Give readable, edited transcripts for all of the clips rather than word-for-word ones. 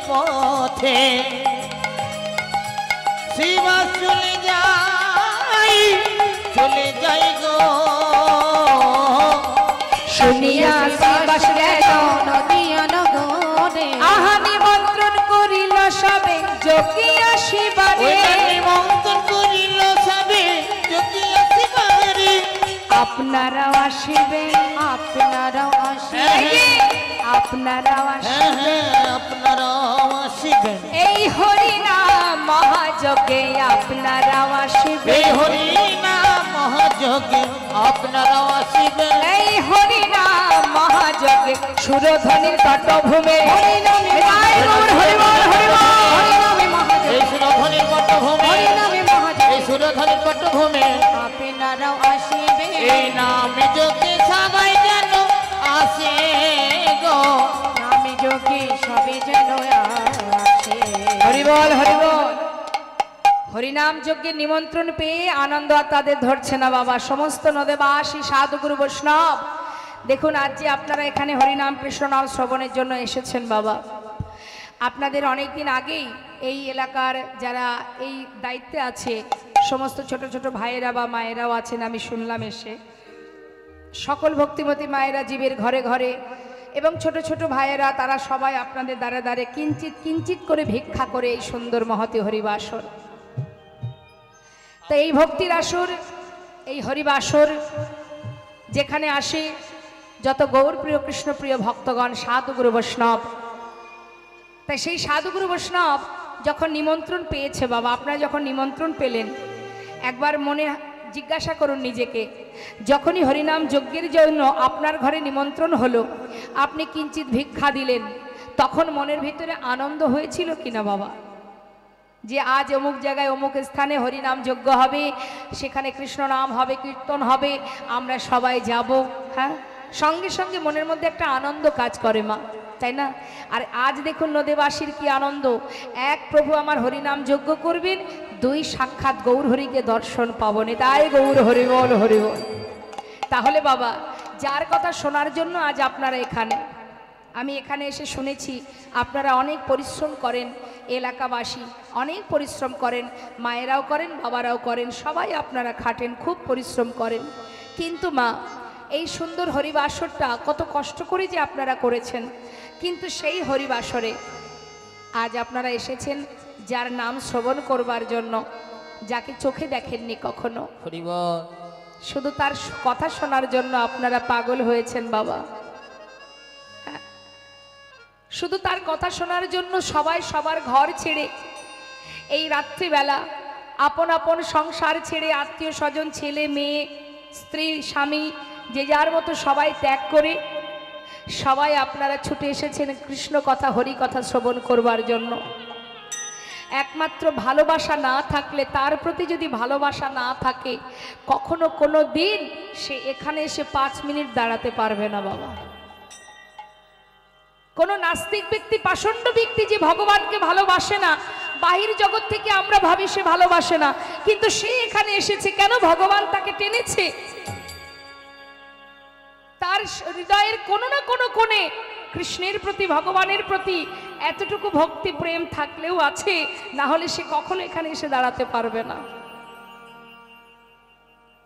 পথে শিবাস চলে যাই গো শুনিয়া শিবাস গেল নদিয়া নগরে আহা নিমন্ত্রণ করিল সবে যোগিয়া শিবারে নিমন্ত্রণ করিল সবে যোগিয়া শিবারে আপনারাও আসিবেন আপনারাও আসিবেন আপনারাও আসিবেন এই হরিনাম মহাযজ্ঞে আপনারাও আসিবেন এই হরিনাম মহাযজ্ঞে আপনারাও আসিবেন এই হরিনাম মহাযজ্ঞে সুরধ্বনির পটভূমে হরিনামে এই সুরধ্বনির পটভূমে এই সুরধ্বনির পটভূমে আপনারাও আসিবেন এই নামে যোগে সবাই যেন আসে গো নামে যোগে সবে যেন আসে হরি বল হরি বল হরিনাম যজ্ঞে নিমন্ত্রণ পেয়ে আনন্দ আর তাদের ধরছে না বাবা সমস্ত নদেবাসী সাধুগুরু বৈষ্ণব দেখুন আজ যে আপনারা এখানে হরিনাম কৃষ্ণ নাম শ্রবণের জন্য এসেছেন বাবা আপনাদের অনেক দিন আগেই এই এলাকার যারা এই দায়িত্বে আছে সমস্ত ছোট ছোট ভাইয়েরা বা মায়েরাও আছেন আমি শুনলাম এসে সকল ভক্তিমতী মায়েরা জীবের ঘরে ঘরে এবং ছোট ছোট ভাইয়েরা তারা সবাই আপনাদের দ্বারে দ্বারে কিঞ্চিত কিঞ্চিত করে ভিক্ষা করে এই সুন্দর মহতি হরিবাসর তো এই ভক্তির আসর এই হরিবাসর যেখানে আসে যত গৌরপ্রিয় কৃষ্ণপ্রিয় ভক্তগণ সাধুগুরু বৈষ্ণব তাই সেই সাধুগুরু বৈষ্ণব যখন নিমন্ত্রণ পেয়েছে বাবা আপনারা যখন নিমন্ত্রণ পেলেন একবার মনে জিজ্ঞাসা করুন নিজেকে যখনই হরিনাম যজ্ঞের জন্য আপনার ঘরে নিমন্ত্রণ হলো আপনি কিঞ্চিত ভিক্ষা দিলেন তখন মনের ভিতরে আনন্দ হয়েছিল কিনা বাবা যে আজ অমুক জায়গায় অমুক স্থানে হরিনাম যজ্ঞ হবে সেখানে কৃষ্ণ নাম হবে কীর্তন হবে আমরা সবাই যাব হ্যাঁ সঙ্গে সঙ্গে মনের মধ্যে একটা আনন্দ কাজ করে মা তাই না আর আজ দেখুন নদেবাসীর কি আনন্দ এক প্রভু আমার হরিনাম যজ্ঞ করবেন দুই সাক্ষাৎ গৌর হরিকে দর্শন পাবনে তাই গৌর হরিবল হরিবল তাহলে বাবা যার কথা শোনার জন্য আজ আপনারা এখানে আমি এখানে এসে শুনেছি আপনারা অনেক পরিশ্রম করেন এলাকাবাসী অনেক পরিশ্রম করেন মায়েরাও করেন বাবারাও করেন সবাই আপনারা খাটেন খুব পরিশ্রম করেন কিন্তু মা এই সুন্দর হরিবাসরটা কত কষ্ট করে যে আপনারা করেছেন কিন্তু সেই হরিবাসরে আজ আপনারা এসেছেন যার নাম শ্রবণ করবার জন্য যাকে চোখে দেখেননি কখনো শুধু তার কথা শোনার জন্য আপনারা পাগল হয়েছেন বাবা শুধু তার কথা শোনার জন্য সবাই সবার ঘর ছেড়ে এই রাত্রিবেলা আপন আপন সংসার ছেড়ে আত্মীয় স্বজন ছেলে মেয়ে স্ত্রী স্বামী যে যার মতো সবাই ত্যাগ করে সবাই আপনারা ছুটে এসেছেন কৃষ্ণ কথা হরি কথা শ্রবণ করবার জন্য একমাত্র ভালোবাসা না থাকলে তার প্রতি যদি ভালোবাসা না থাকে কখনো কোনো দিন সে এখানে এসে 5 মিনিট দাঁড়াতে পারবে না বাবা কোনো নাস্তিক ব্যক্তি পাষণ্ড ব্যক্তি যে ভগবানকে ভালোবাসে না বাহির জগৎ থেকে আমরা ভাবি সে ভালোবাসে না কিন্তু সে এখানে এসেছে কেন ভগবান তাকে টেনেছে তার হৃদয়ের কোনো না কোনো কোণে কৃষ্ণের প্রতি ভগবানের প্রতি এতটুকু ভক্তি প্রেম থাকলেও আছে না হলে সে কখনো এখানে এসে দাঁড়াতে পারবে না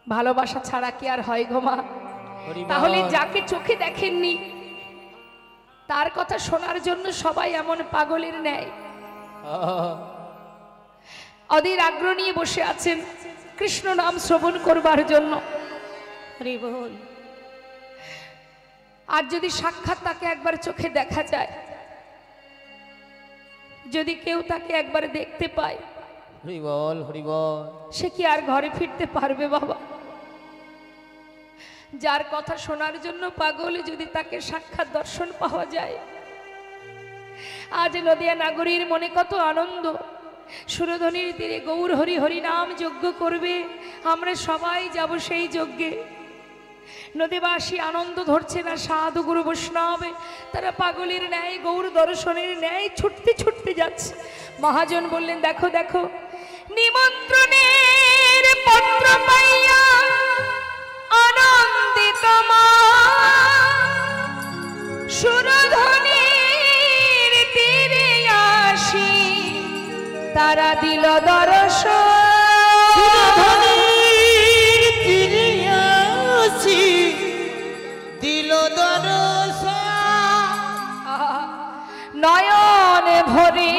ভালোবাসা ছাড়া কি আর হয় গো মা তাহলে যাকে চোখে দেখেননি তার কথা শোনার জন্য সবাই এমন পাগলের ন্যায় অধীর আগ্রহ নিয়ে বসে আছেন কৃষ্ণ নাম শ্রবণ করবার জন্য হরি বল আর যদি সাক্ষাৎ তাকে একবার চোখে দেখা যায় যদি কেউ তাকে একবার দেখতে পায় হরি বল সে কি আর ঘরে ফিরতে পারবে বাবা যার কথা শোনার জন্য পাগলে যদি তাকে সাক্ষাৎ দর্শন পাওয়া যায় আজ নদিয়া নাগরীর মনে কত আনন্দ সুরধ্বনির তীরে গৌর হরি হরি নাম যজ্ঞ করবে আমরা সবাই যাব সেই যজ্ঞে নদীবাসী আনন্দ ধরছে না সাধু গুরু বৈষ্ণব তারা পাগলের ন্যায় গৌর দর্শনের ন্যায় ছুটতে ছুটতে যাচ্ছে মহাজন বললেন দেখো দেখো নিমন্ত্রণের পত্র পাইয়া আনন্দিত মা সুরধ্বনির তীরে তারা দিল দর্শন চিরধনীর তীরে আসি দিল দর্শন নয়ন ভরে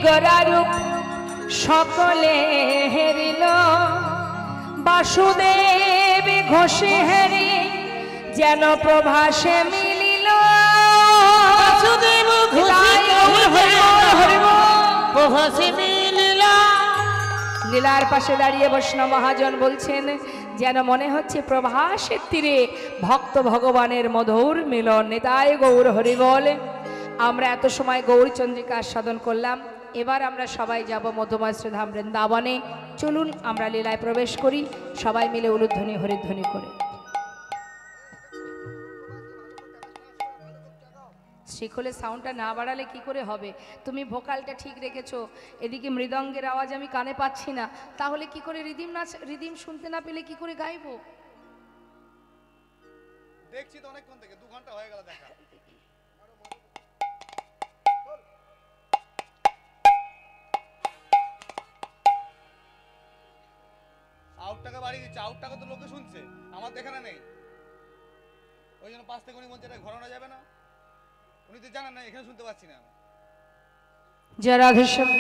গরারূপ সকলে হেরিল বাসুদেব ঘোষে হেরি যেন প্রভাসে মিলিল বাসুদেব ঘোষে প্রভাসে মিলিল। লীলার পাশে দাঁড়িয়ে বৈষ্ণব মহাজন বলছেন যেন মনে হচ্ছে প্রভাসের তীরে ভক্ত ভগবানের মধুর মিলন। নিতাই গৌর হরি বল। আমরা এত সময় গৌরচন্দ্রিকা আস্বাদন করলাম, এবার আমরা সবাই যাব মধুময় শ্রীধাম বৃন্দাবনে। চলুন আমরা লীলায় প্রবেশ করি, সবাই মিলে উলুধ্বনি হরিধ্বনি করে। শিখলে সাউন্ডটা না বাড়ালে কি করে হবে? তুমি ভোকালটা ঠিক রেখেছো, এদিকে মৃদঙ্গের আওয়াজ আমি কানে পাচ্ছি না, তাহলে কি করে রিদিম শুনতে না পেলে কি করে গাইবো? দেখছি তো অনেকক্ষণ থেকে, 2 ঘন্টা হয়ে গেল দেখা। আউটটাকে বাড়িয়ে দিচ্ছে, আউটটাকে তো লোকে শুনছে, আমার দেখানো নেই। ওই জন্য 5 থেকে উনি বলছে এটা ঘোরানো যাবে না। উনি তো জানেন না, এখানে শুনতে পাচ্ছি না। জয় রাধেশ্যাম।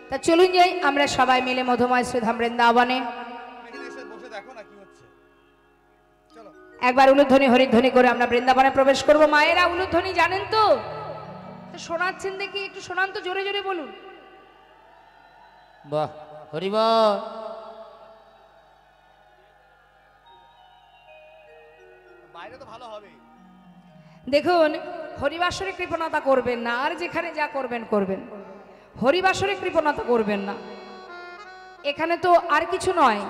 তা চলুন যাই আমরা সবাই মিলে মধুময় শ্রীধাম বৃন্দাবনে। এখানে এসে বসে দেখো না কি হচ্ছে। চলো একবার উলুধ্বনি হরিধ্বনি করে আমরা বৃন্দাবনে প্রবেশ করব। মায়েরা উলুধ্বনি জানেন তো? শোনাচ্ছেন দেখি, একটু শোনান তো, জোরে জোরে বলুন। বাহ হরি বল। বাইরে তো ভালো হবে। দেখুন, হরিবাসরে কৃপণতা করবেন না, আর যেখানে যা করবেন করবেন, হরিবাসরে কৃপণতা করবেন না। এখানে তো আর কিছু নয়,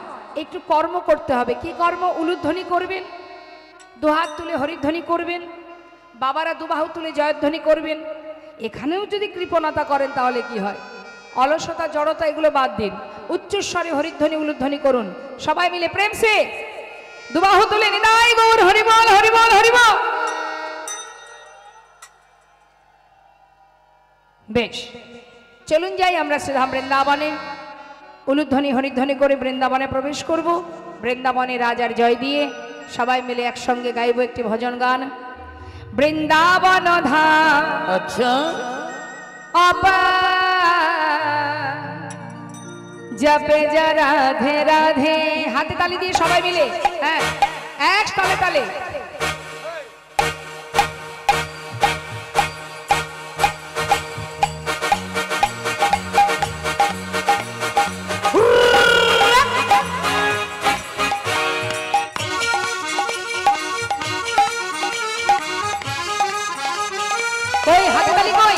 একটু কর্ম করতে হবে। কি কর্ম? উলুধ্বনি করবেন, দুহাত তুলে হরিধ্বনি করবেন, বাবারা দুবাহু তুলে জয়ধ্বনি করবেন। এখানেও যদি কৃপণতা করেন তাহলে কি হয়? অলসতা জড়তা এগুলো বাদ দিন, উচ্চস্বরে হরিধ্বনি উলুধ্বনি করুন। সবাই মিলে প্রেম সে দুবাহু তুলে নিতাই গৌর হরিবল হরিবল হরিবল। বেশ, চলুন যাই আমরা শ্রীধাম বৃন্দাবনে। উলুধ্বনি হরিধ্বনি করে বৃন্দাবনে প্রবেশ করব। বৃন্দাবনে রাজার জয় দিয়ে সবাই মিলে একসঙ্গে গাইব একটি ভজন গান। বৃন্দাবন ধাম আচ্ছা জপে যা রাধে রাধে। হাতে তালি দিয়ে সবাই মিলে, হ্যাঁ, এক তালে তালে। কই হাতে তালি কই?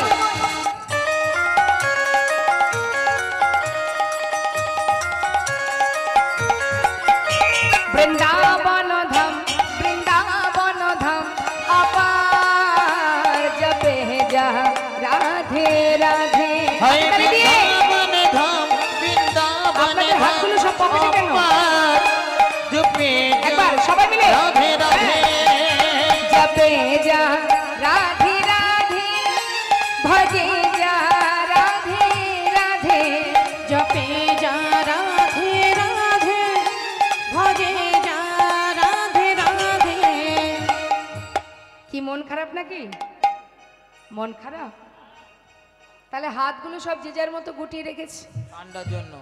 বৃন্দাবন ধাম বৃন্দাবন ধাম অপার জপে যা রাধে রাধে। হয় হাতে তালি দিয়ে। বৃন্দাবন ধাম বৃন্দাবন আপনাদের হাতগুলো সব পকেটে কেন? জপে একবার সবাই মিলে রাধে রাধে জপে যা রাধে রাধে ভজে যা রাধে রাধে জপে যা রাধে রাধে ভজে যা রাধে রাধে। কি মন খারাপ নাকি? মন খারাপ? তাহলে হাতগুলো সব যে যার মতো গুটিয়ে রেখেছে। ঠান্ডার জন্য।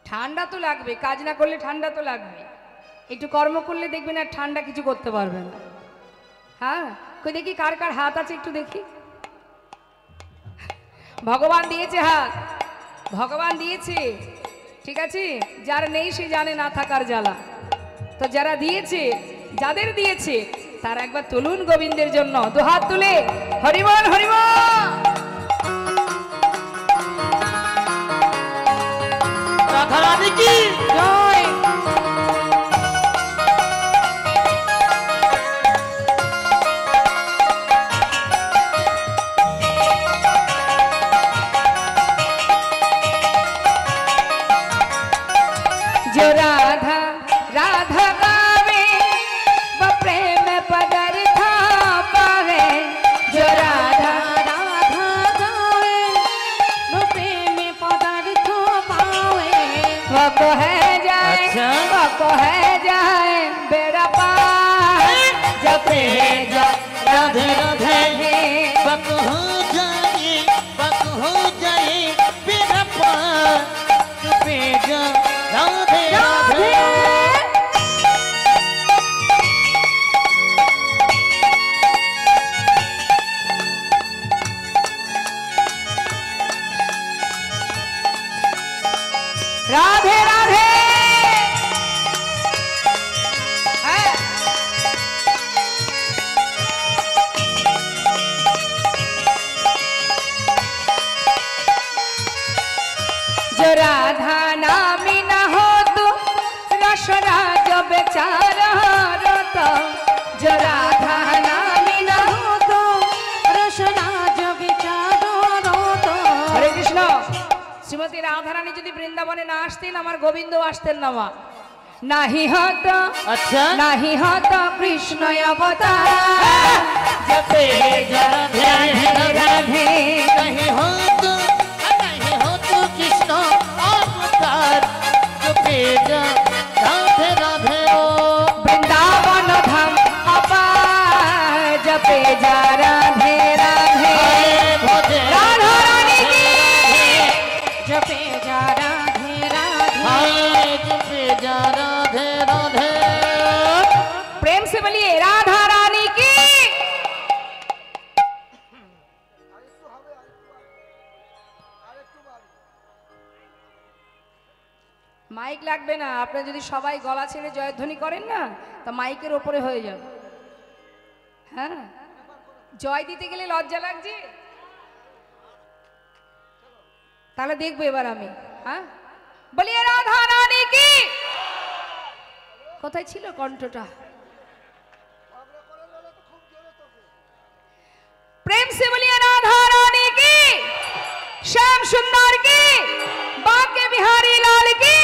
ঠান্ডা তো লাগবে, কাজ না করলে ঠান্ডা তো লাগবে। একটু কর্ম করলে দেখবেন আর ঠান্ডা কিছু করতে পারবে না। হ্যাঁ, কই দেখি কার কার হাত আছে একটু দেখি। ভগবান দিয়েছে হাত, ভগবান দিয়েছে, ঠিক আছে। যার নেই সে জানে না থাকার জ্বালা। তো যারা দিয়েছে, যাদের দিয়েছে তারা একবার তুলুন গোবিন্দের জন্য দুহাত তুলে হরিবল হরিবল। রাধা রাধে কি জয়। जो राधा राधा गावे वो प्रेम पदार्था पावे। जो राधा राधा गावे वो प्रेम है जाए बेड़ा पार जपे जा राधे राधे पक हो जाए मेरा पार जपे जा राधे राधे राधे राधे हाँ। जो राधा नामी न हो तो रसरा जो बेचारा रोता जो राधा नामी न हो तो रसरा जो बेचारा रोता। हरे कृष्ण। श्रीमती राधारानी যদি বৃন্দাবনে না আসতেন আমার গোবিন্দ আসতেন না মা নাহি হতো अच्छा নাহি হতো কৃষ্ণ অবতার जपे जा राधे राधे नहीं हो तो कृष्ण अवतार जपे जा राधे राधे ओ বৃন্দাবন ধাম অপার জপে যা রাধে রাধে भजे राधा रानी की जपे जा राधे राधे जपे जा राधे राधे प्रेम से बोलिए राधा रानी की। মাইক লাগবে না, আপনি যদি সবাই গলা ছেড়ে জয়ধ্বনি করেন না তা মাইকের ওপরে হয়ে যাবে। হ্যাঁ জয় দিতে গেলে লজ্জা লাগছে, তাহলে দেখবো এবার আমি। হ্যাঁ বলিয়ে রাধা রানী কি। কোথায় ছিল কণ্ঠটা? प्रेम से बोलिए राधा रानी की, श्याम सुंदर की, बांके बिहारी लाल की।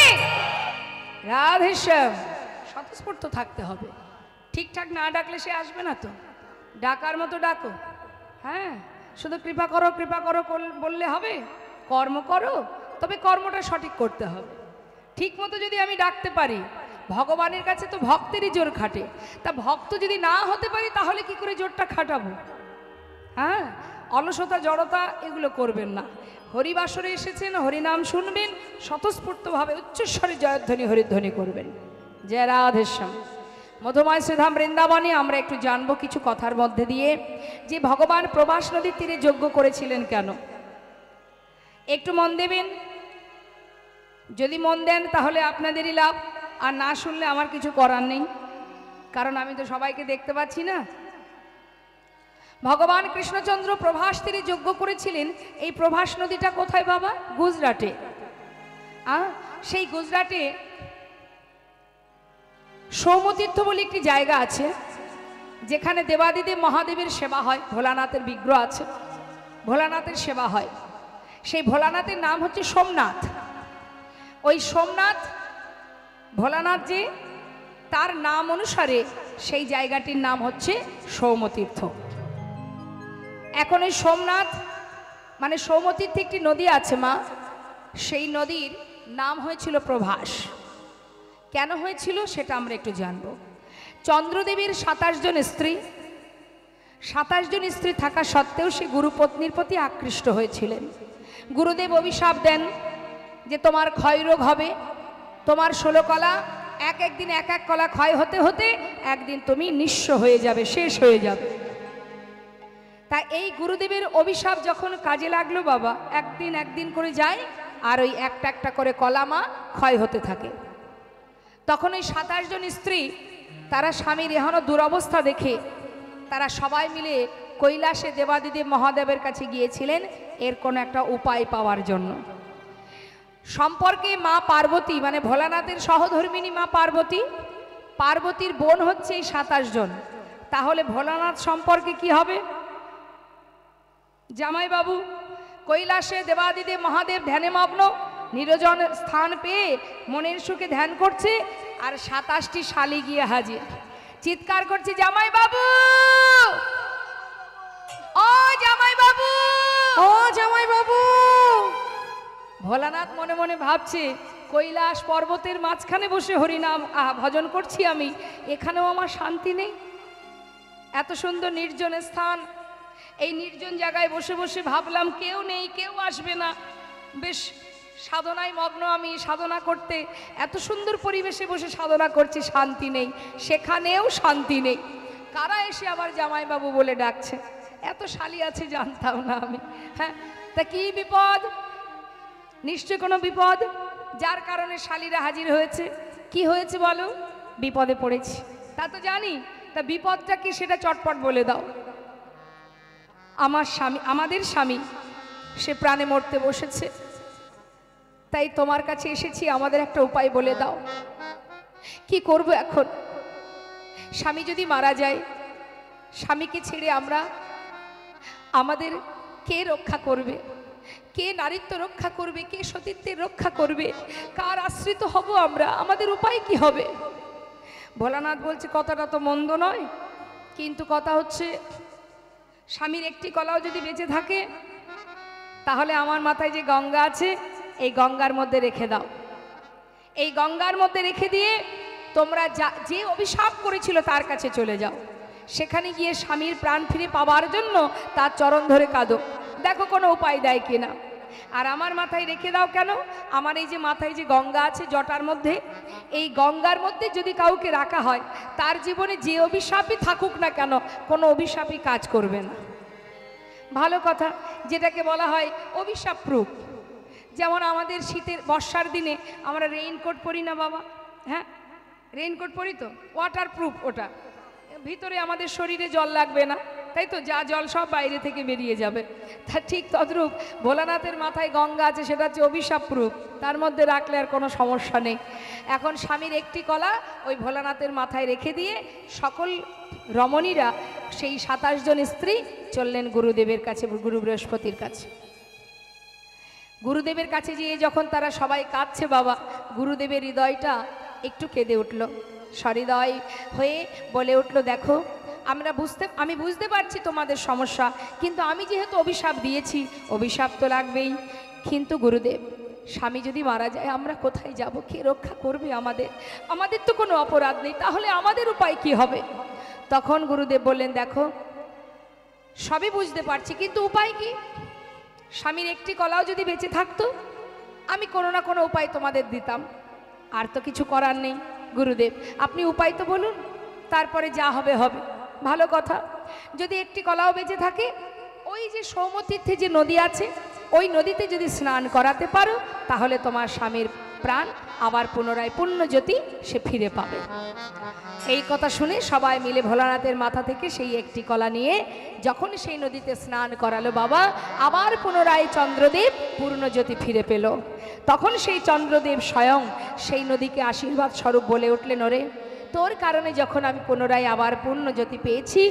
राधे श्याम স্বতঃস্ফূর্ত থাকতে হবে, ঠিকঠাক না ডাকলে সে আসবে না তো, ডাকার মতো ডাকো। হ্যাঁ শুধু কৃপা করো বললে হবে? কর্ম করো, তবে কর্মটা সঠিক করতে হবে। ঠিক মতো যদি আমি ডাকতে পারি, ভগবানের কাছে তো ভক্তেরই জোর খাটে, তা ভক্ত যদি না হতে পারি তাহলে কি করে জোরটা খাটাবো? হ্যাঁ অলসতা জড়তা এগুলো করবেন না। হরিবাসরে এসেছেন, হরিনাম শুনবেন, স্বতঃস্ফূর্তভাবে উচ্চস্বরে জয়ধ্বনি হরিধ্বনি করবেন। জয় রাধেশ্যাম। মধুময় শ্রীধাম বৃন্দাবনে আমরা একটু জানবো কিছু কথার মধ্যে দিয়ে যে ভগবান প্রবাস নদীর তীরে যজ্ঞ করেছিলেন কেন। একটু মন দেবেন, যদি মন দেন তাহলে আপনাদেরই লাভ, আর না শুনলে আমার কিছু করার নেই, কারণ আমি তো সবাইকে দেখতে পাচ্ছি না। ভগবান কৃষ্ণচন্দ্র প্রভাস তীরে যজ্ঞ করেছিলেন। এই প্রভাস নদীটা কোথায় বাবা? গুজরাটে। সেই গুজরাটে সৌমতীর্থ বলে একটি জায়গা আছে, যেখানে দেবাদিদেব মহাদেবের সেবা হয়। ভোলানাথের বিগ্রহ আছে, ভোলানাথের সেবা হয়। সেই ভোলানাথের নাম হচ্ছে সোমনাথ। ওই সোমনাথ ভোলানাথ যে, তার নাম অনুসারে সেই জায়গাটির নাম হচ্ছে সৌমতীর্থ। এখন এই সোমনাথ মানে সৌমতীর্থে একটি নদী আছে মা, সেই নদীর নাম হয়েছিল প্রভাস। কেন হয়েছিল সেটা আমরা একটু জানব। চন্দ্রদেবীর 27 জন স্ত্রী, 27 জন স্ত্রী থাকা সত্ত্বেও সে গুরুপত্নীর প্রতি আকৃষ্ট হয়েছিলেন। গুরুদেব অভিশাপ দেন যে তোমার ক্ষয়রোগ হবে, তোমার 16 কলা একদিন এক কলা ক্ষয় হতে হতে একদিন তুমি নিঃস্ব হয়ে যাবে, শেষ হয়ে যাবে। তা এই গুরুদেবের অভিশাপ যখন কাজে লাগলো বাবা, একদিন করে যায়, আর ওই একটা একটা করে কলামা ক্ষয় হতে থাকে। তখন ওই 27 জন স্ত্রী তারা স্বামীর এখনো দুরবস্থা দেখে তারা সবাই মিলে কৈলাসে দেবাদিদেব মহাদেবের কাছে গিয়েছিলেন এর কোনো একটা উপায় পাওয়ার জন্য। সম্পর্কে মা পার্বতী মানে ভোলানাথের সহধর্মিনী মা পার্বতী, পার্বতীর বোন হচ্ছে এই 27 জন। তাহলে ভোলানাথ সম্পর্কে কি হবে? জামাই বাবু কৈলাসে দেবাদিদেব মহাদেব ধ্যানে মগ্ন, নিরজন স্থান পেয়ে মনের সুখে ধ্যান করছে, আর 27টি শালি গিয়ে হাজির, চিৎকার করছে জামাই বাবু, ও জামাই বাবু, ও জামাই বাবু। ভোলানাথ মনে মনে ভাবছে কৈলাস পর্বতের মাঝখানে বসে হরিনাম ভজন করছি আমি, এখানেও আমার শান্তি নেই? এত সুন্দর নির্জন স্থান, এই নির্জন জায়গায় বসে বসে ভাবলাম কেউ নেই, কেউ আসবে না, বেশ সাধনায় মগ্ন আমি, সাধনা করতে এত সুন্দর পরিবেশে বসে সাধনা করছি, শান্তি নেই, সেখানেও শান্তি নেই। কারা এসে আবার জামাইবাবু বলে ডাকছে, এত শালি আছে জানতাম না আমি। হ্যাঁ, তা কি বিপদ? নিশ্চয় কোনো বিপদ, যার কারণে শালিরা হাজির হয়েছে। কি হয়েছে বলো? বিপদে পড়েছি, তা তো জানি, তা বিপদটা কি সেটা চটপট বলে দাও। আমার স্বামী, আমাদের স্বামী, সে প্রাণে মরতে বসেছে, তাই তোমার কাছে এসেছি, আমাদের একটা উপায় বলে দাও। কি করব এখন? স্বামী যদি মারা যায়, স্বামীকে ছেড়ে আমরা, আমাদের কে রক্ষা করবে? কে নারীত্ব রক্ষা করবে? কে সতীত্বের রক্ষা করবে? কার আশ্রিত হব আমরা? আমাদের উপায় কি হবে? ভোলানাথ বলছে কথাটা তো মন্দ নয়, কিন্তু কথা হচ্ছে স্বামীর একটি কলাও যদি বেঁচে থাকে, তাহলে আমার মাথায় যে গঙ্গা আছে, এই গঙ্গার মধ্যে রেখে দাও। এই গঙ্গার মধ্যে রেখে দিয়ে তোমরা যে অভিশাপ করেছিল তার কাছে চলে যাও, সেখানে গিয়ে স্বামীর প্রাণ ফিরে পাওয়ার জন্য তার চরণ ধরে কাঁদো, দেখো কোনো উপায় দেয় কিনা। আর আমার মাথায় রেখে দাও কেন? আমার এই যে মাথায় যে গঙ্গা আছে জটার মধ্যে, এই গঙ্গার মধ্যে যদি কাউকে রাখা হয়, তার জীবনে যে অভিশাপই থাকুক না কেন, কোনো অভিশাপই কাজ করবে না। ভালো কথা, যেটাকে বলা হয় অভিশাপ প্রুফ। যেমন আমাদের শীতের বর্ষার দিনে আমরা রেইনকোট পরি না বাবা? হ্যাঁ, রেইনকোট পরি তো, ওয়াটার প্রুফ, ওটা ভিতরে আমাদের শরীরে জল লাগবে না, তাই তো? যা জল সব বাইরে থেকে বেরিয়ে যাবে। তা ঠিক তদ্রূপ ভোলানাথের মাথায় গঙ্গা আছে, সেটা হচ্ছে অভিশাপ প্রুফ, তার মধ্যে রাখলে আর কোনো সমস্যা নেই। এখন স্বামীর একটি কলা ওই ভোলানাথের মাথায় রেখে দিয়ে সকল রমণীরা, সেই 27 জন স্ত্রী চললেন গুরুদেবের কাছে, গুরু বৃহস্পতির কাছে। গুরুদেবের কাছে গিয়ে যখন তারা সবাই কাঁদছে বাবা, গুরুদেবের হৃদয়টা একটু কেঁদে উঠল, সহৃদয় হয়ে বলে উঠল, দেখো আমি বুঝতে পারছি তোমাদের সমস্যা, কিন্তু আমি যেহেতু অভিশাপ দিয়েছি, অভিশাপ তো লাগবেই। কিন্তু গুরুদেব, স্বামী যদি মারা যায় আমরা কোথায় যাব? কে রক্ষা করবে আমাদের? আমাদের তো কোনো অপরাধ নেই, তাহলে আমাদের উপায় কি হবে? তখন গুরুদেব বললেন, দেখো সবই বুঝতে পারছি, কিন্তু উপায় কি? স্বামীর একটি কলাও যদি বেঁচে থাকতো, আমি কোনো না কোনো উপায় তোমাদের দিতাম, আর তো কিছু করার নেই। গুরুদেব আপনি উপায় তো বলুন, তারপরে যা হবে হবে। ভালো কথা, যদি একটি কলাও বেঁচে থাকে, ওই যে সৌমতীর্থে যে নদী আছে, ওই নদীতে যদি স্নান করাতে পারো, তাহলে তোমার স্বামীর প্রাণ আবার পুনরায় পুণ্যজ্যোতি সে ফিরে পাবে। এই কথা শুনে সবাই মিলে ভোলানাথের মাথা থেকে সেই একটি কলা নিয়ে যখন সেই নদীতে স্নান করালো বাবা, আবার পুনরায় চন্দ্রদেব পূর্ণজ্যোতি ফিরে পেল। তখন সেই চন্দ্রদেব স্বয়ং সেই নদীকে আশীর্বাদ স্বরূপ বলে উঠলেন, ওরে তোর কারণে যখন আমি পুনরায় আবার পূর্ণজ্যোতি পেয়েছি,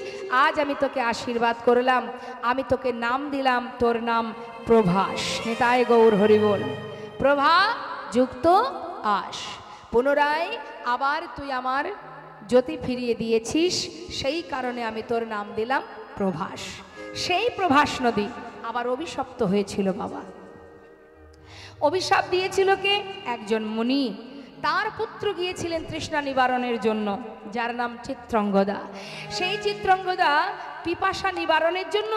আজ আমি তোকে আশীর্বাদ করলাম, আমি তোকে নাম দিলাম, তোর নাম প্রভাস। নিতাই গৌর হরিবোল। প্রভা যুক্ত আস, পুনরায় আবার তুই আমার জ্যোতি ফিরিয়ে দিয়েছিস, সেই কারণে আমি তোর নাম দিলাম প্রভাস। সেই প্রভাস নদী আবার অভিশপ্ত হয়েছিল বাবা। অভিশাপ দিয়েছিল কে? একজন মুনি, তার পুত্র গিয়েছিলেন তৃষ্ণা নিবারণের জন্য, যার নাম চিত্রাঙ্গদা। সেই চিত্রাঙ্গদা পিপাসা নিবারণের জন্য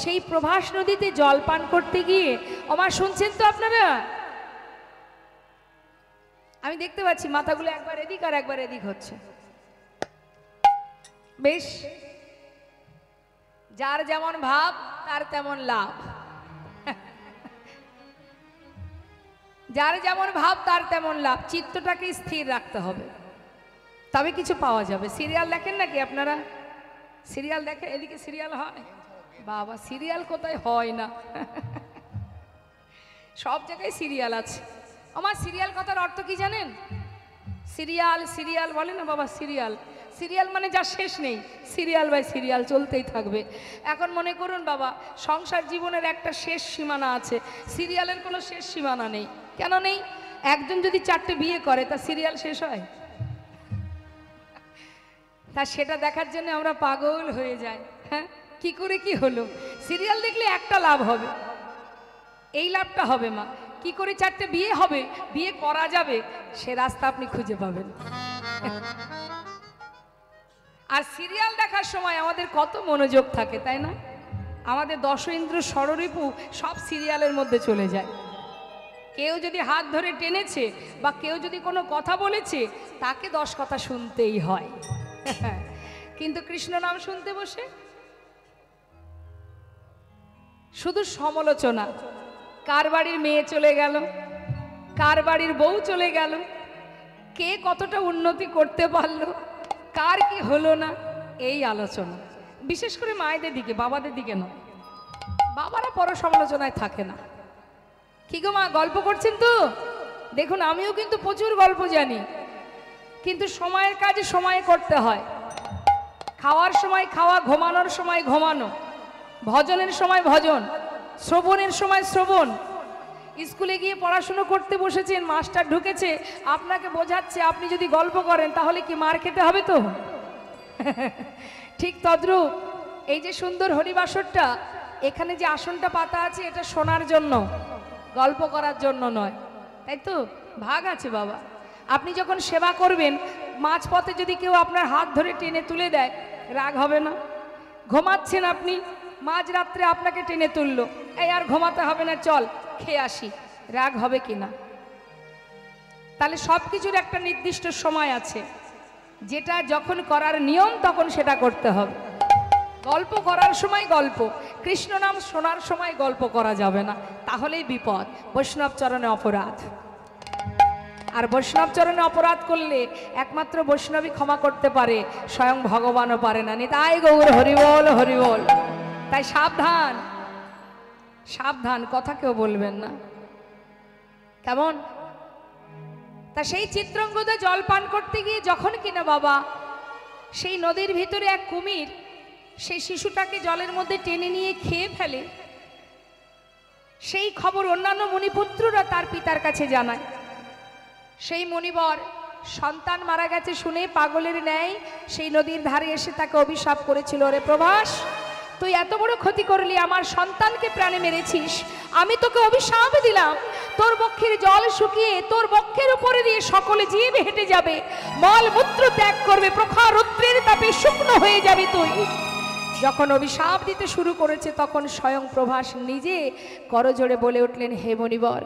সেই প্রভাস নদীতে জল পান করতে গিয়ে, আমার শুনছেন তো আপনারা? আমি দেখতে পাচ্ছি মাথাগুলো একবার এদিক আর একবার এদিক হচ্ছে। বেশ, যার যেমন ভাব তার তেমন লাভ। যার যেমন ভাব তার তেমন লাভ। চিত্তটাকে স্থির রাখতে হবে, তবে কিছু পাওয়া যাবে। সিরিয়াল দেখেন নাকি আপনারা? সিরিয়াল দেখেন? এদিকে সিরিয়াল হয় বাবা, সিরিয়াল কোথায় হয় না, সব জায়গায় সিরিয়াল আছে। আমার সিরিয়াল কথার অর্থ কি জানেন? সিরিয়াল সিরিয়াল বলে না বাবা, সিরিয়াল সিরিয়াল মানে যা শেষ নেই, সিরিয়াল বাই সিরিয়াল চলতেই থাকবে। এখন মনে করুন বাবা, সংসার জীবনের একটা শেষ সীমানা আছে, সিরিয়ালের কোনো শেষ সীমানা নেই। কেন নেই? একজন যদি 4টে বিয়ে করে, তা সিরিয়াল শেষ হয়? তা সেটা দেখার জন্য আমরা পাগল হয়ে যাই। হ্যাঁ, কি করে কি হলো? সিরিয়াল দেখলে একটা লাভ হবে, এই লাভটা হবে মা, কি করে 4টে বিয়ে হবে, বিয়ে করা যাবে, সে রাস্তা আপনি খুঁজে পাবেন। আর সিরিয়াল দেখার সময় আমাদের কত মনোযোগ থাকে, তাই না? আমাদের দশ ইন্দ্র ষড়রিপু সব সিরিয়ালের মধ্যে চলে যায়। কেউ যদি হাত ধরে টেনেছে বা কেউ যদি কোনো কথা বলেছে, তাকে 10 কথা শুনতেই হয়। কিন্তু কৃষ্ণ নাম শুনতে বসে শুধু সমালোচনা। কার বাড়ির মেয়ে চলে গেল, কার বাড়ির বউ চলে গেল, কে কতটা উন্নতি করতে পারলো, কার কি হলো না, এই আলোচনা। বিশেষ করে মায়েদের দিকে, বাবাদের দিকে নয়। বাবারা পর সমালোচনায় থাকে না। কি গো মা, গল্প করছেন তো? দেখুন, আমিও কিন্তু প্রচুর গল্প জানি, কিন্তু সময়ের কাজে সময়ে করতে হয়। খাওয়ার সময় খাওয়া, ঘুমানোর সময় ঘুমানো, ভজনের সময় ভজন, শ্রবণের সময় শ্রবণ। স্কুলে গিয়ে পড়াশুনো করতে বসেছেন, মাস্টার ঢুকেছে, আপনাকে বোঝাচ্ছে, আপনি যদি গল্প করেন তাহলে কি মার খেতে হবে তো? ঠিক তদ্রূপ এই যে সুন্দর হরিবাসরটা, এখানে যে আসনটা পাতা আছে, এটা শোনার জন্য, গল্প করার জন্য নয়, তাই তো? ভাগ আছে বাবা। আপনি যখন সেবা করবেন, মাঝপথে যদি কেউ আপনার হাত ধরে টেনে তুলে দেয়, রাগ হবে না? ঘুমাচ্ছেন আপনি, মাঝরাত্রে আপনাকে টেনে তুললো, এই আর ঘুমাতে হবে না, চল খেয়ে আসি, রাগ হবে কি না? তাহলে সব কিছুর একটা নির্দিষ্ট সময় আছে, যেটা যখন করার নিয়ম তখন সেটা করতে হবে। গল্প করার সময় গল্প, কৃষ্ণ নাম শোনার সময় গল্প করা যাবে না, তাহলেই বিপদ। বৈষ্ণব চরণে অপরাধ। আর বৈষ্ণব চরণে অপরাধ করলে একমাত্র বৈষ্ণবই ক্ষমা করতে পারে, স্বয়ং ভগবানও পারে না। নিতাই গৌর হরিবল হরিবল। তাই সাবধান, সাবধান, কথা কেউ বলবেন না, কেমন? তা সেই চিত্রঙ্গদে জল পান করতে গিয়ে যখন কিনা বাবা সেই নদীর ভিতরে এক কুমির সেই শিশুটাকে জলের মধ্যে টেনে নিয়ে খেয়ে ফেলে, সেই খবর অন্যান্য মুনিপুত্ররা তার পিতার কাছে জানায়। সেই মুনিবর সন্তান মারা গেছে শুনে পাগলের ন্যায় সেই নদীর ধারে এসে তাকে অভিশাপ করেছিল, রে প্রভাস, তুই এত বড় ক্ষতি করলি, আমার সন্তানকে প্রাণে মেরেছিস, আমি তোকে অভিশাপ দিলাম, তোর বক্ষের জল শুকিয়ে তোর বক্ষের উপরে দিয়ে সকলে জীব হেঁটে যাবে, মল মূত্র ত্যাগ করবে, প্রখর রৌদ্রের তাপে শুকনো হয়ে যাবে তুই। যখন অভিশাপ দিতে শুরু করেছে, তখন স্বয়ং প্রভাস নিজে করজোড়ে বলে উঠলেন, হে মুনিবর,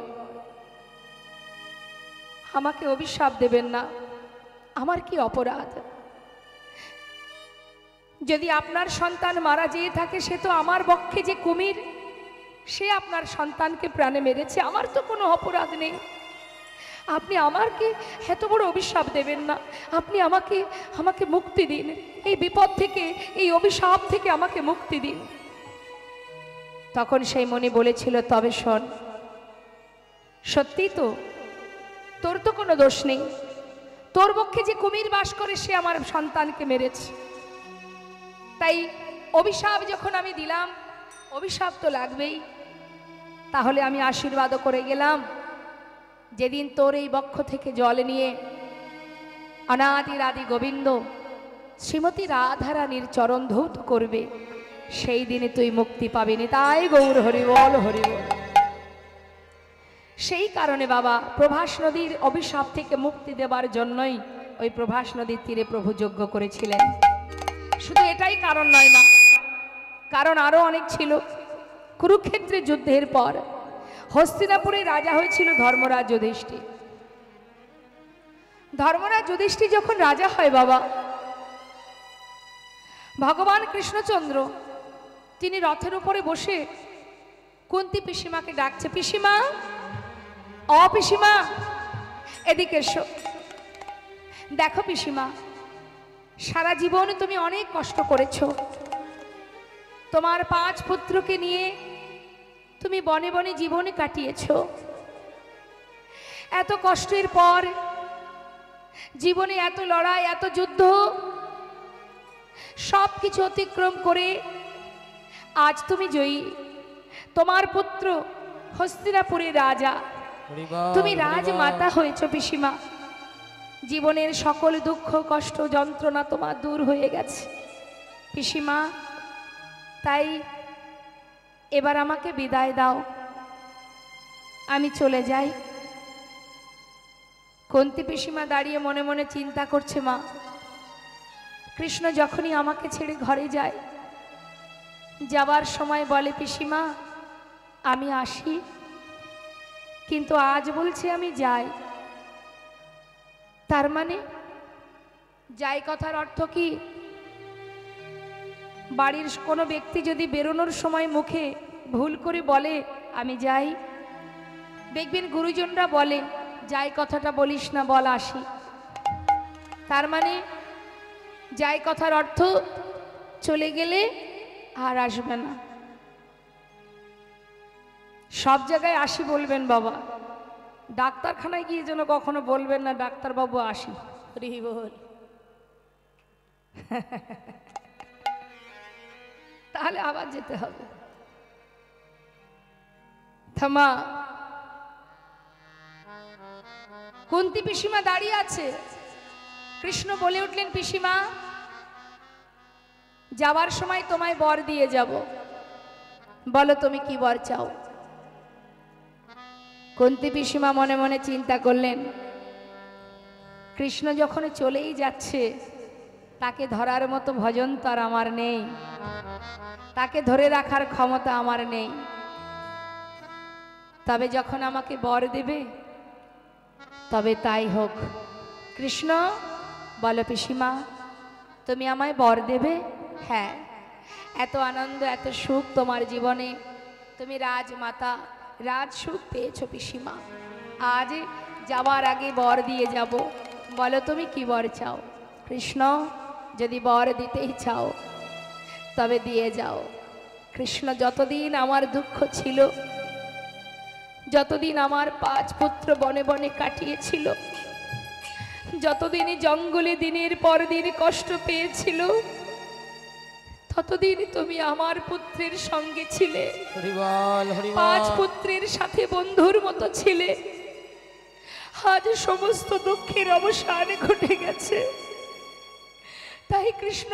আমাকে অভিশাপ দেবেন না, আমার কি অপরাধ? যদি আপনার সন্তান মারা যেয়ে থাকে, সে তো আমার বক্ষে যে কুমির, সে আপনার সন্তানকে প্রাণে মেরেছে, আমার তো কোনো অপরাধ নেই, আপনি আমাকে এত বড় অভিশাপ দেবেন না, আপনি আমাকে মুক্তি দিন, এই বিপদ থেকে, এই অভিশাপ থেকে আমাকে মুক্তি দিন। তখন সেই মুনি বলেছিল, তবে শোন, সত্যি তো, তোর তো কোনো দোষ নেই, তোর বক্ষে যে কুমির বাস করে সে আমার সন্তানকে মেরেছে, তাই অভিশাপ যখন আমি দিলাম, অভিশাপ তো লাগবেই, তাহলে আমি আশীর্বাদও করে গেলাম, যেদিন তোর এই বক্ষ থেকে জল নিয়ে অনাদি রাধি গোবিন্দ শ্রীমতী রাধারানীর চরণ ধৌত করবে, সেই দিনে তুই মুক্তি পাবিনি। তাই গৌর হরিবল হরিবল। সেই কারণে বাবা প্রভাস নদীর অভিশাপ থেকে মুক্তি দেবার জন্যই ওই প্রভাস নদীর তীরে প্রভু যজ্ঞ করেছিলেন। শুধু এটাই কারণ নয় মা, কারণ আরো অনেক ছিল। কুরুক্ষেত্রের যুদ্ধের পর হস্তিনাপুরে রাজা হয়েছিল ধর্মরাজ যুধিষ্ঠির। ধর্মরাজ যুধিষ্ঠির যখন রাজা হয় বাবা, ভগবান কৃষ্ণচন্দ্র তিনি রথের উপরে বসে কুন্তী পিসিমাকে ডাকছে, পিসিমা, ও পিসিমা, এদিকে এসো। দেখো পিসিমা, সারা জীবনে তুমি অনেক কষ্ট করেছো, তোমার 5 পুত্রকে নিয়ে তুমি বনে বনে জীবন কাটিয়েছো। এত কষ্টের পর জীবনে এত লড়াই, এত যুদ্ধ, সব কিছু অতিক্রম করে আজ তুমি জয়ী। তোমার পুত্র হস্তিনাপুরের রাজা, তুমি রাজমাতা হয়েছো পিসিমা। জীবনের সকল দুঃখ কষ্ট যন্ত্রণা তোমার দূর হয়ে গেছে পিসিমা। তাই এবার আমাকে বিদায় দাও, আমি চলে যাই। কুন্তী পিসিমা দাঁড়িয়ে মনে মনে চিন্তা করছে, মা কৃষ্ণ যখনই আমাকে ছেড়ে ঘরে যায়, যাবার সময় বলে পিসিমা আমি আসি, কিন্তু আজ বলছে আমি যাই। তার মানে যাই কথার অর্থ কি? বাড়ির কোনো ব্যক্তি যদি বেরোনোর সময় মুখে ভুল করে বলে আমি যাই, দেখবেন গুরুজনরা বলে যাই কথাটা বলিস না, বল আসি। তার মানে যাই কথার অর্থ চলে গেলে আর আসবে না। সব জায়গায় আসি বলবেন বাবা, ডাক্তারখানায় গিয়ে যেন কখনো বলবেন না ডাক্তারবাবু আসি। হরি বল। তাহলে আবার যেতে হবে। থামা। কুন্তী পিসিমা দাঁড়িয়ে আছে। কৃষ্ণ বলে উঠলেন পিসিমা যাবার সময় তোমায় বর দিয়ে যাব, বলো তুমি কি বর চাও। কুন্তী পিসিমা মনে মনে চিন্তা করলেন, কৃষ্ণ যখন চলেই যাচ্ছে তাকে ধরার মতো ভজন তো আর আমার নেই, তাকে ধরে রাখার ক্ষমতা আমার নেই। তবে যখন আমাকে বর দেবে তবে তাই হোক। কৃষ্ণ বলো পিসিমা তুমি আমায় বর দেবে? হ্যাঁ, এত আনন্দ এত সুখ তোমার জীবনে, তুমি রাজমাতা, রাজ সুখ পেয়েছো পিসিমা, আজ যাবার আগে বর দিয়ে যাব, বলো তুমি কি বর চাও। কৃষ্ণ যদি বর দিতেই চাও তবে দিয়ে যাও। কৃষ্ণ যতদিন আমার দুঃখ ছিল, যতদিন আমার 5 পুত্র বনে বনে কাটিয়েছিল, যতদিনই জঙ্গলে দিনের পর দিন কষ্ট পেয়েছিল, ততদিন তুমি আমার পুত্রের সঙ্গে ছিলে। হরি বল, হরি বল। 5 পুত্রের সাথে বন্ধুর মতো ছিলে। আজ সমস্ত দুঃখের অবসান ঘটে গেছে। তাই কৃষ্ণ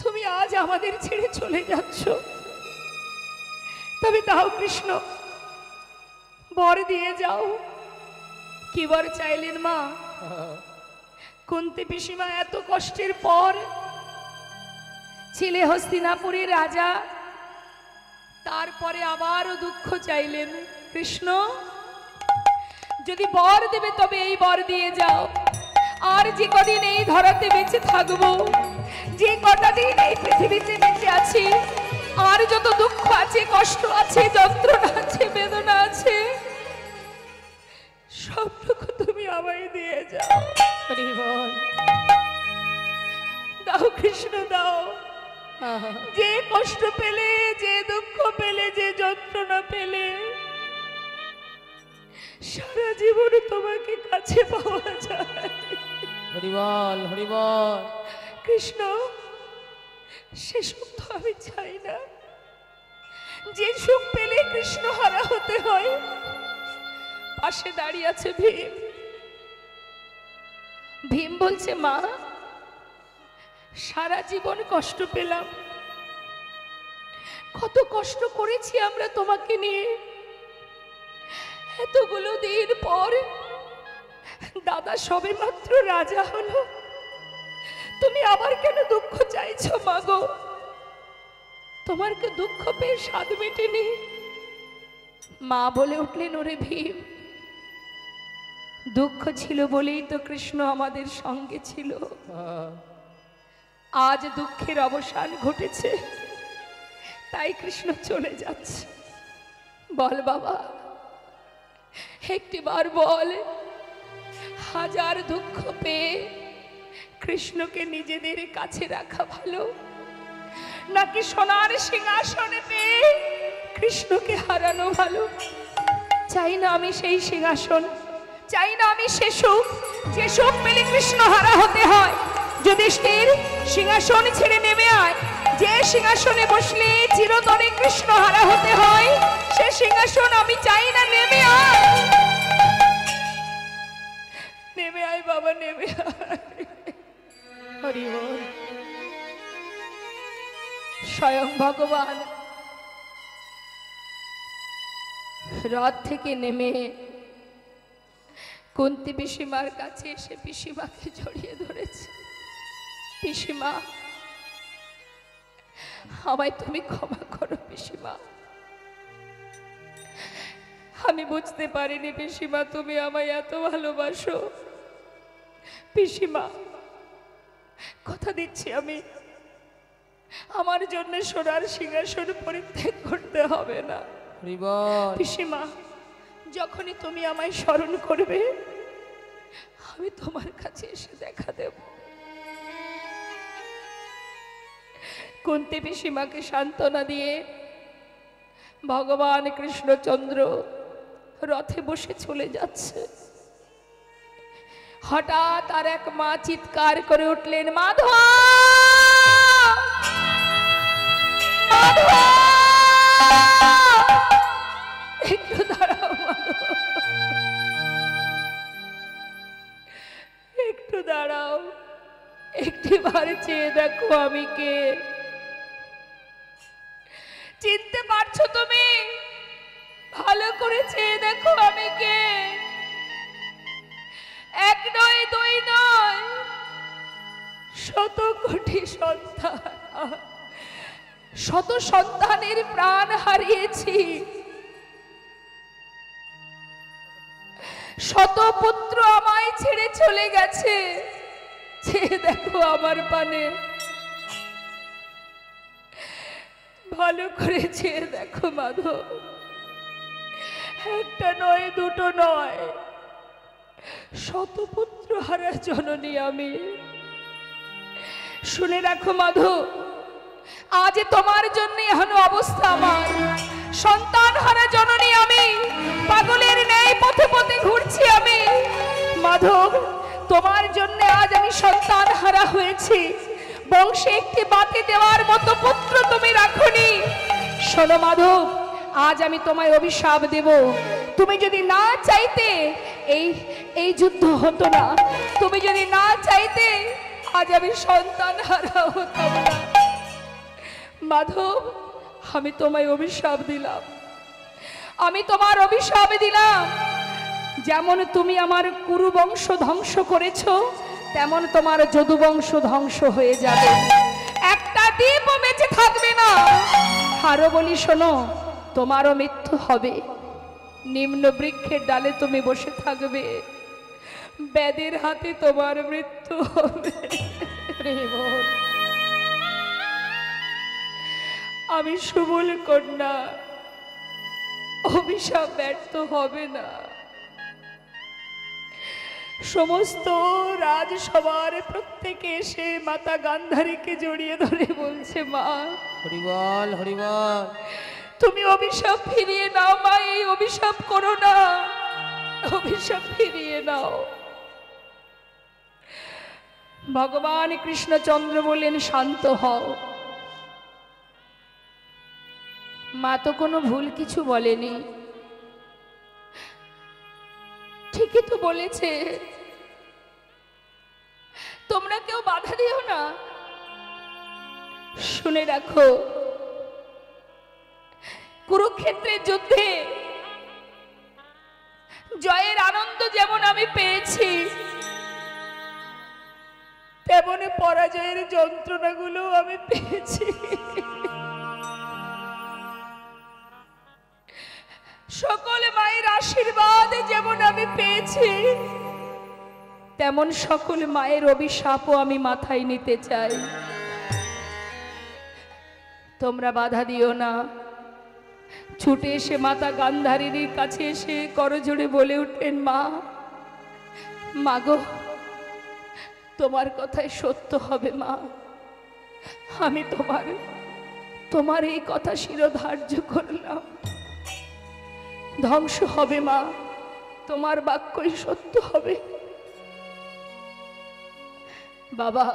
তুমি আজ আমাদের ছেড়ে চলে যাচ্ছ, তবে দাও কৃষ্ণ বর দিয়ে যাও। কি বর চাইলেন মা? কুন্তী পিসিমা এত কষ্টের পর ছিলে হস্তিনাপুরের রাজা, তারপরে আবারও দুঃখ চাইলেন। কৃষ্ণ যদি বর দেবে তবে এই বর দিয়ে যাও। আর যে কদিন এই ধরাতে বেঁচে থাকবো, যে কটা দিন এই পৃথিবীতে বেঁচে আছি, আর যত দুঃখ আছে, কষ্ট আছে, যন্ত্রণা আছে, বেদনা আছে, সবটুকু তুমি আমায় দিয়ে যাও। হরি বল। দাও কৃষ্ণ দাও। যে কষ্ট পেলে, যে দুঃখ পেলে, যে যন্ত্রণা পেলে, সারা জীবন তোমাকে কাছে পাওয়া যায়। হরি বল, হরি বল। কৃষ্ণ সে সুখ তো আমি চাই না, যে সুখ পেলে কৃষ্ণ হারা হতে হয়। পাশে দাঁড়িয়ে আছে ভীম। ভীম বলছে মা সারা জীবন কষ্ট পেলাম, কত কষ্ট করেছি আমরা তোমাকে নিয়ে, এতগুলো দিন পর দাদা সবে মাত্র রাজা হলো, তুমি আবার কেন দুঃখ চাইছো মা গো? তোমার কি দুঃখ পেয়ে স্বাদ মেটেনি? মা বলে উঠলেন ওরে ভীম, দুঃখ ছিল বলেই তো কৃষ্ণ আমাদের সঙ্গে ছিল, আজ দুঃখের অবসান ঘটেছে, তাই কৃষ্ণ চলে যাচ্ছে। বল বাবা একটিবার বল, হাজার দুঃখ পেয়ে কৃষ্ণকে নিজেদের কাছে রাখা ভালো, নাকি সোনার সিংহাসনে পেয়ে কৃষ্ণকে হারানো ভালো? চাই না আমি সেই সিংহাসন, চাই না আমি সে সুখ, যে সুখ পেলে কৃষ্ণ হারা হতে হয়। যদি স্থির সিংহাসন ছেড়ে নেমে আয়, যে সিংহাসনে বসলে চিরতরে কৃষ্ণ হারা হতে হয়, সে সিংহাসন আমি চাই না। নেমে আয়, নেমে আয় বাবা, নেমে আয়। হরি বল। স্বয়ং ভগবান রথ থেকে নেমে কুন্তি পিসিমার কাছে এসে পিসিমাকে জড়িয়ে ধরেছে। পিসিমা, আমায় তুমি ক্ষমা করো পিসিমা, আমি বুঝতে পারিনি পিসিমা তুমি আমায় এত ভালোবাসো। পিসিমা, কথা দিচ্ছি আমি আমার জন্য সোনার সিংহাসন পরিত্যাগ করতে হবে না। পিসিমা, যখনই তুমি আমায় স্মরণ করবে আমি তোমার কাছে এসে দেখা দেব। কুন্তি পিসিমাকে সান্ত্বনা দিয়ে ভগবান কৃষ্ণচন্দ্র রথে বসে চলে যাচ্ছে। হঠাৎ আর এক মা চিৎকার করে উঠলেন, মাধব, একটু দাঁড়াও মাধব, একটু দাঁড়াও, একটিবার চেয়ে দেখো আমি কে। চিনতে পারছো তুমি? ভালো করে চেয়ে দেখো আমি কে। এক নয়, দুই নয়, শত কোটি সন্তান, শত সন্তানের প্রাণ হারিয়েছি, শত পুত্র আমায় ছেড়ে চলে গেছে। চেয়ে দেখো আমার পানে, ভালো করে চেয়ে দেখো মাধব। একটা নয়, দুটো নয়, শত পুত্র হারা জননী আমি। শুনে রাখো মাধব, আজ তোমার জন্য এমন অবস্থা আমার। সন্তান হারা জননী আমি, পাগলের ন্যায় পথে পথে ঘুরছি আমি। মাধব, তোমার জন্য আজ আমি সন্তান হারা হয়েছি। বংশে একটি বাতি দেওয়ার মতো পুত্র তুমি রাখনি। শোনো মাধব, আজ আমি তোমায় অভিশাপ দেব। তুমি যদি না চাইতে এই যুদ্ধ হতো না। তুমি যদি না চাইতে আজ আমি সন্তান হারা হতাম না। মাধব, আমি তোমায় অভিশাপ দিলাম, আমি তোমার অভিশাপ দিলাম। যেমন তুমি আমার কুরু বংশ ধ্বংস করেছো, তেমন তোমার যদু বংশ ধ্বংস হয়ে যাবে। একটা দ্বীপও বেঁচে থাকবে না। আরো বলি শোনো, তোমারও মৃত্যু হবে। নিম্ন বৃক্ষের ডালে তুমি বসে থাকবে, ব্যাধের হাতে তোমার মৃত্যু হবে। আমি সুবল কন্যা, অভিশাপ ব্যর্থ হবে না। সমস্ত রাজসভার প্রত্যেকে এসে মাতা গান্ধারীকে জড়িয়ে ধরে বলছে, মা হরিবল হরিবল, তুমি অভিশাপ ফিরিয়ে নাও মা, এই অভিশাপ করো না, অভিশাপ ফিরিয়ে নাও। ভগবান কৃষ্ণচন্দ্র বললেন, শান্ত হও। মা তো কোনো ভুল কিছু বলেনি, ঠিকই তো বলেছে। তোমরা কেউ বাধা দিও না। শুনে রাখো, কুরুক্ষেত্রের যুদ্ধে জয়ের আনন্দ যেমন আমি পেয়েছি, তেমন পরাজয়ের যন্ত্রণাগুলো আমি পেয়েছি। সকল মায়ের আশীর্বাদ যেমন আমি পেয়েছি, তেমন সকল মায়ের অভিশাপও আমি মাথায় নিতে চাই। তোমরা বাধা দিও না। ছুটে এসে মাতা গান্ধারীর কাছে এসে করজোড়ে বলে উঠলেন, মা, মাগো, তোমার কথাই সত্য হবে মা। আমি তোমার এই কথা শিরোধার্য করলাম। ধ্বংস হবে মা, তোমার বাক্যই সত্য হবে। বাবা,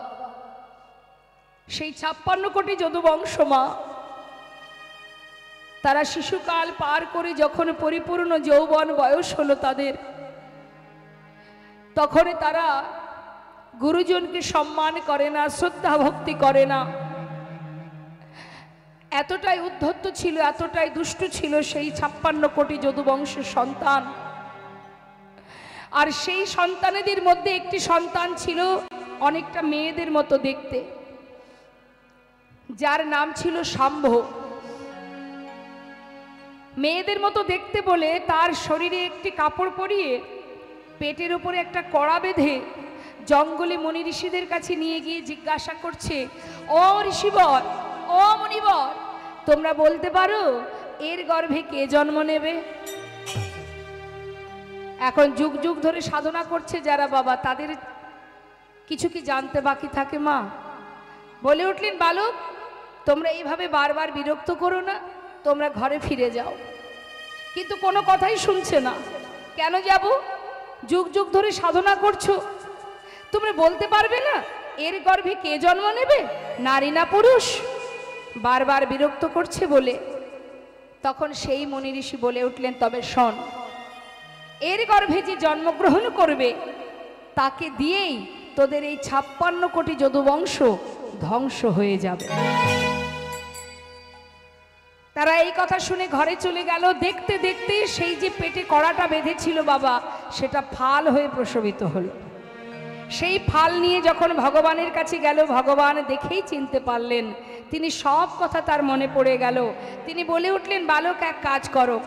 সেই 56 কোটি যদুবংশ মা, তারা শিশুকাল পার করে যখন পরিপূর্ণ যৌবন বয়স হলো তাদের, তখন তারা গুরুজনকে সম্মান করে না, শ্রদ্ধা ভক্তি করে না। এতটাই উদ্ধত্ত ছিল, এতটাই দুষ্ট ছিল সেই 56 কোটি যদুবংশের সন্তান। আর সেই সন্তানেদের মধ্যে একটি সন্তান ছিল অনেকটা মেয়েদের মতো দেখতে, যার নাম ছিল শাম্ভ। মেয়েদের মতো দেখতে বলে তার শরীরে একটি কাপড় পরিয়ে পেটের উপরে একটা কড়া বেঁধে জঙ্গলে মুনি ঋষিদের কাছে নিয়ে গিয়ে জিজ্ঞাসা করছে, ও ঋষিবর, ও মুনিবর, তোমরা বলতে পারো এর গর্ভে কে জন্ম নেবে? এখন যুগ যুগ ধরে সাধনা করছে যারা বাবা, তাদের কিছু কি জানতে বাকি থাকে? মা বলে উঠলেন, বালক, তোমরা এইভাবে বারবার বিরক্ত করো না, তোমরা ঘরে ফিরে যাও। কিন্তু কোনো কথাই শুনছে না। কেন যাব? যুগ যুগ ধরে সাধনা করছো, তোমরা বলতে পারবে না এর গর্ভে কে জন্ম নেবে, নারী না পুরুষ? বারবার বিরক্ত করছে বলে তখন সেই মুনি ঋষি বলে উঠলেন, তবে শোন, এর গর্ভে যে জন্মগ্রহণ করবে তাকে দিয়েই তোদের এই 56 কোটি যদুবংশ ধ্বংস হয়ে যাবে। তারা এই কথা শুনে ঘরে চলে গেল। দেখতে দেখতে সেই যে পেটে কড়াটা বেঁধেছিল বাবা, সেটা ফাল হয়ে প্রসবিত হলো। সেই ফাল নিয়ে যখন ভগবানের কাছে গেল, ভগবান দেখেই চিনতে পারলেন, তিনি সব কথা তার মনে পড়ে গেল। তিনি বলে উঠলেন, বালক, এক কাজ করো,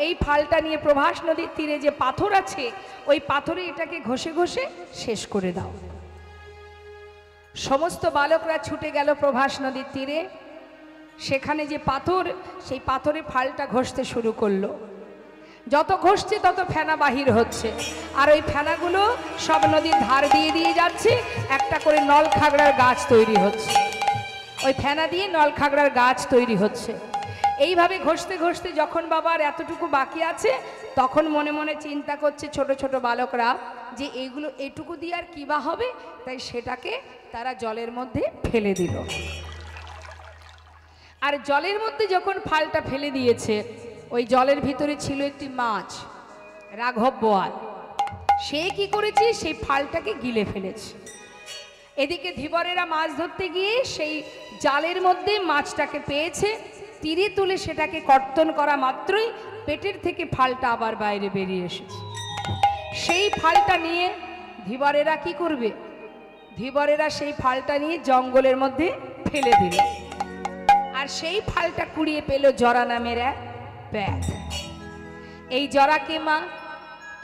এই ফালটা নিয়ে প্রভাস নদীর তীরে যে পাথর আছে, ওই পাথরে এটাকে ঘষে ঘষে শেষ করে দাও। সমস্ত বালকরা ছুটে গেল প্রভাস নদীর তীরে। সেখানে যে পাথর, সেই পাথরে ফালটা ঘষতে শুরু করলো। যত ঘষছে তত ফেনা বাহির হচ্ছে, আর ওই ফেনাগুলো সব নদীর ধার দিয়ে দিয়ে যাচ্ছে। একটা করে নল খাগড়ার গাছ তৈরি হচ্ছে, ওই ফেনা দিয়ে নল খাগড়ার গাছ তৈরি হচ্ছে। এইভাবে ঘষতে ঘষতে যখন বাবার এতটুকু বাকি আছে, তখন মনে মনে চিন্তা করছে ছোট ছোট বালকরা যে এইগুলো এটুকু দিয়ে আর কি বা হবে, তাই সেটাকে তারা জলের মধ্যে ফেলে দিল। আর জলের মধ্যে যখন ফালটা ফেলে দিয়েছে, ওই জলের ভিতরে ছিল একটি মাছ, রাঘব বোয়াল। সে কি করেছে, সেই ফালটাকে গিলে ফেলেছে। এদিকে ধীবরেরা মাছ ধরতে গিয়ে সেই জালের মধ্যে মাছটাকে পেয়েছে, তীরে তুলে সেটাকে কর্তন করা মাত্রই পেটের থেকে ফালটা আবার বাইরে বেরিয়ে এসেছে। সেই ফালটা নিয়ে ধীবরেরা কি করবে? ধীবরেরা সেই ফালটা নিয়ে জঙ্গলের মধ্যে ফেলে দিল। আর সেই ফালটা কুড়িয়ে পেল জরা নামের এক ব্যাধ। এই জরাকে মা,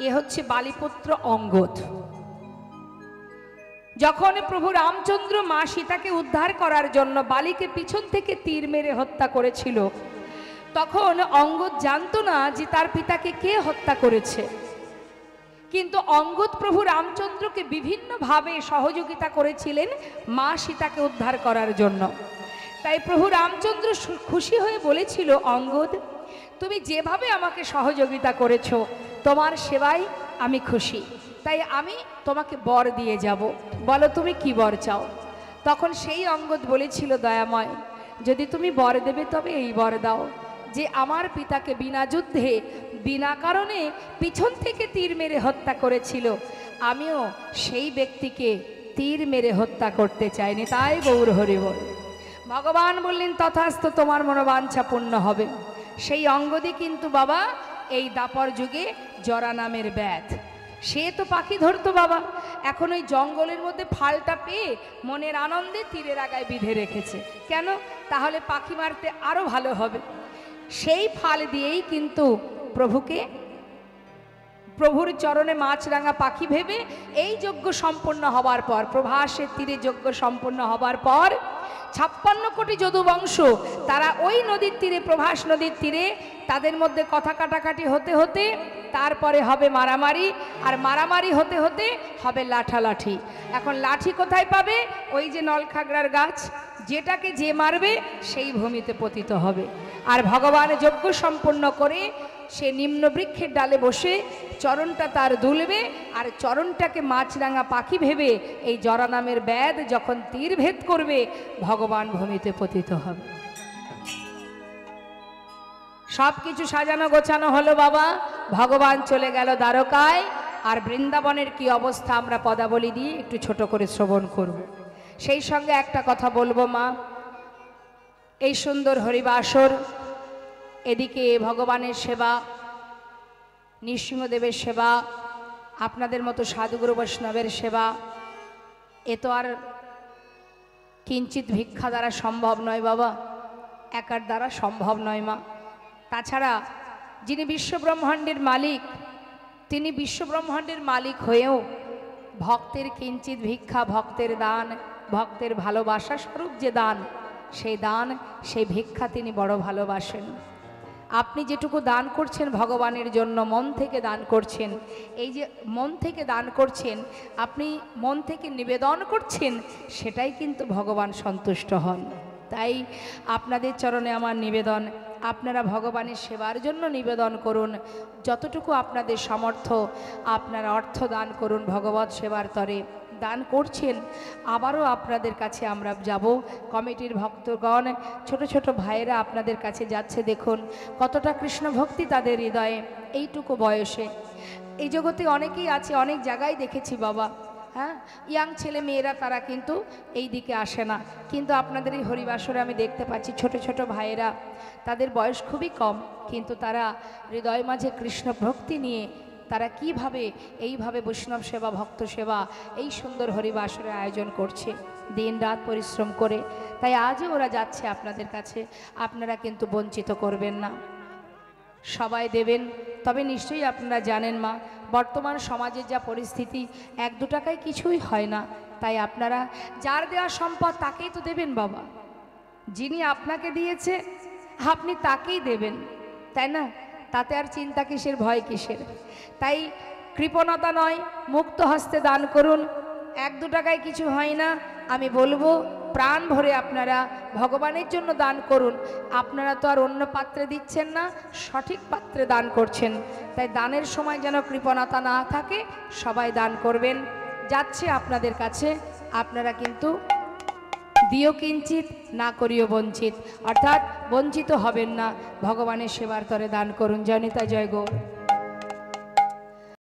এ হচ্ছে বালিপুত্র অঙ্গদ। যখন প্রভু রামচন্দ্র মা সীতাকে উদ্ধার করার জন্য বালিকে পিছন থেকে তীর মেরে হত্যা করেছিল, তখন অঙ্গদ জানতো না যে তার পিতাকে কে হত্যা করেছে। কিন্তু অঙ্গদ প্রভু রামচন্দ্রকে বিভিন্নভাবে সহযোগিতা করেছিলেন মা সীতাকে উদ্ধার করার জন্য। তাই প্রভু রামচন্দ্র খুশি হয়ে বলেছিল, অঙ্গদ, তুমি যেভাবে আমাকে সহযোগিতা করেছো, তোমার সেবায় আমি খুশি, তাই আমি তোমাকে বর দিয়ে যাব। বলো তুমি কি বর চাও? তখন সেই অঙ্গদ বলেছিল, দয়াময়, যদি তুমি বর দেবে তবে এই বর দাও যে আমার পিতাকে বিনা যুদ্ধে বিনা কারণে পিছন থেকে তীর মেরে হত্যা করেছিল, আমিও সেই ব্যক্তিকে তীর মেরে হত্যা করতে চাইনি। তাই গৌর হরি বল। ভগবান বললেন, তথাস্তু, তোমার মনোবাঞ্ছা পূর্ণ হবে। সেই অঙ্গদই কিন্তু বাবা এই দাপর যুগে জরা নামের ব্যাধ। সে তো পাখি ধরতো বাবা, এখন ওই জঙ্গলের মধ্যে ফালটা পেয়ে মনের আনন্দে তীরের আগায় বিঁধে রেখেছে। কেন? তাহলে পাখি মারতে আরো ভালো হবে। সেই ফাল দিয়েই কিন্তু প্রভুর চরণে মাছরাঙা পাখি ভেবে এই যজ্ঞ সম্পন্ন হবার পর, প্রভাসের তীরে যজ্ঞ সম্পন্ন হবার পর 56 কোটি যদুবংশ তারা ওই নদীর তীরে, প্রভাস নদীর তীরে, তাদের মধ্যে কথা কাটাকাটি হতে হতে তারপরে হবে মারামারি, আর মারামারি হতে হতে হবে লাঠালাঠি। এখন লাঠি কোথায় পাবে? ওই যে নলখাগড়ার গাছ, যেটাকে যে মারবে সেই ভূমিতে পতিত হবে। আর ভগবান যজ্ঞ সম্পন্ন করে সে নিম্ন বৃক্ষের ডালে বসে চরণটা তার দুলবে, আর চরণটাকে মাছরাঙা পাখি ভেবে এই জরা নামের ব্যাধ যখন তীর ভেদ করবে, ভগবান ভূমিতে পতিত হবে। সব কিছু সাজানো গোছানো হলো বাবা। ভগবান চলে গেল দ্বারকায়। আর বৃন্দাবনের কি অবস্থা আমরা পদাবলী দিয়ে একটু ছোট করে শ্রবণ করব। সেই সঙ্গে একটা কথা বলবো মা, এই সুন্দর হরিবাসর, এদিকে ভগবানের সেবা, নৃসিংহদেবের সেবা, আপনাদের মতো সাধুগুরু বৈষ্ণবের সেবা, এ তো আর কিঞ্চিত ভিক্ষা দ্বারা সম্ভব নয় বাবা, একার দ্বারা সম্ভব নয় মা। তাছাড়া যিনি বিশ্বব্রহ্মাণ্ডের মালিক, তিনি বিশ্বব্রহ্মাণ্ডের মালিক হয়েও ভক্তের কিঞ্চিত ভিক্ষা, ভক্তের দান, ভক্তের ভালোবাসা স্বরূপ যে দান, সেই দান, সেই ভিক্ষা তিনি বড় ভালোবাসেন। আপনি যেটুকু দান করছেন ভগবানের জন্য, মন থেকে দান করছেন, এই যে মন থেকে দান করছেন, আপনি মন থেকে নিবেদন করছেন, সেটাই কিন্তু ভগবান সন্তুষ্ট হন। তাই আপনাদের চরণে আমার নিবেদন, আপনারা ভগবানের সেবার জন্য নিবেদন করুন, যতটুকু আপনাদের সামর্থ্য আপনারা অর্থ দান করুন ভগবত সেবার তরে। দান করছেন, আবারও আপনাদের কাছে আমরা যাব, কমিটির ভক্তগণ, ছোট ছোট ভাইয়েরা আপনাদের কাছে যাচ্ছে, দেখুন কতটা কৃষ্ণ ভক্তি তাদের হৃদয়ে এইটুকু বয়সে। এই জগতে অনেকেই আছে, অনেক জায়গায় দেখেছি বাবা, হ্যাঁ, ইয়াং ছেলে মেয়েরা তারা কিন্তু এই দিকে আসে না, কিন্তু আপনাদের এই হরিবাসরে আমি দেখতে পাচ্ছি ছোট ছোট ভাইয়েরা, তাদের বয়স খুবই কম, কিন্তু তারা হৃদয় মাঝে কৃষ্ণ ভক্তি নিয়ে তারা কিভাবে এইভাবে বৈষ্ণব সেবা, ভক্ত সেবা, এই সুন্দর হরিবাসরে আয়োজন করছে দিন রাত পরিশ্রম করে। তাই আজও ওরা যাচ্ছে আপনাদের কাছে, আপনারা কিন্তু বঞ্চিত করবেন না, সবাই দেবেন। তবে নিশ্চয়ই আপনারা জানেন মা, বর্তমান সমাজের যা পরিস্থিতি, 1-2 টাকায় কিছুই হয় না। তাই আপনারা যার দেওয়া সম্পদ তাকেই তো দেবেন বাবা, যিনি আপনাকে দিয়েছে আপনি তাকেই দেবেন, তাই না? তাতে আর চিন্তা কিসের, ভয় কিসের? তাই কৃপণতা নয়, মুক্ত হস্তে দান করুন। 1-2 টাকায় কিছু হয় না, আমি বলবো প্রাণ ভরে আপনারা ভগবানের জন্য দান করুন। আপনারা তো আর অন্য পাত্রে দিচ্ছেন না, সঠিক পাত্রে দান করছেন। তাই দানের সময় যেন কৃপণতা না থাকে, সবাই দান করবেন। যাচ্ছে আপনাদের কাছে, আপনারা কিন্তু দিও কিঞ্চিত, না করিও বঞ্চিত, অর্থাৎ বঞ্চিত হবেন না। ভগবানের সেবার তরে দান করুন। জয় নিতাই, জয় গৌর।